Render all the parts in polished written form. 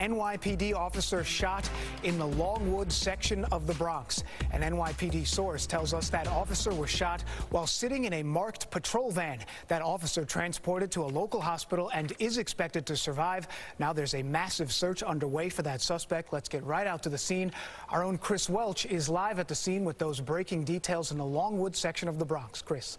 NYPD officer shot in the Longwood section of the Bronx. An NYPD source tells us that officer was shot while sitting in a marked patrol van. That officer transported to a local hospital and is expected to survive. Now there's a massive search underway for that suspect. Let's get right out to the scene. Our own Chris Welch is live at the scene with those breaking details in the Longwood section of the Bronx. Chris.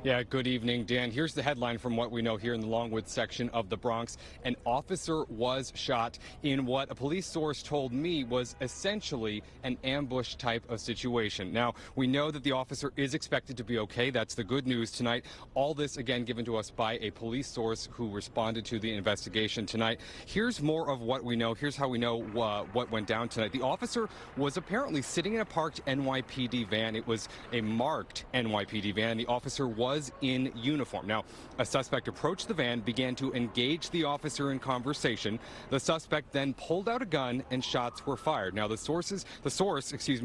Yeah, good evening, Dan. Here's the headline from what we know here in the Longwood section of the Bronx. An officer was shot in what a police source told me was essentially an ambush type of situation. Now, we know that the officer is expected to be okay. That's the good news tonight. All this, again, given to us by a police source who responded to the investigation tonight. Here's more of what we know. Here's how we know what went down tonight. The officer was apparently sitting in a parked NYPD van. It was a marked NYPD van. The officer was in uniform. Now, a suspect approached the van, began to engage the officer in conversation. The suspect then pulled out a gun and shots were fired. Now, the source,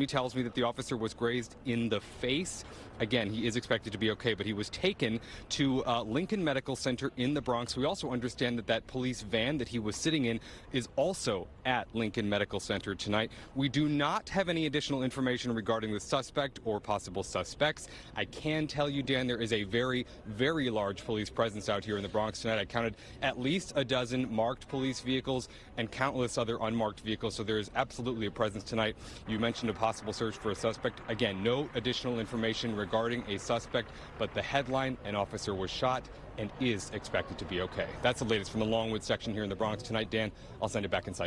tells me that the officer was grazed in the face. Again, he is expected to be okay, but he was taken to Lincoln Medical Center in the Bronx. We also understand that that police van that he was sitting in is also at Lincoln Medical Center tonight. We do not have any additional information regarding the suspect or possible suspects. I can tell you, Dan, there is a very, very large police presence out here in the Bronx tonight. I counted at least a dozen marked police vehicles and countless other unmarked vehicles, so there is absolutely a presence tonight. You mentioned a possible search for a suspect. Again, no additional information regarding a suspect, but the headline, an officer was shot and is expected to be okay. That's the latest from the Longwood section here in the Bronx tonight. Dan, I'll send it back inside.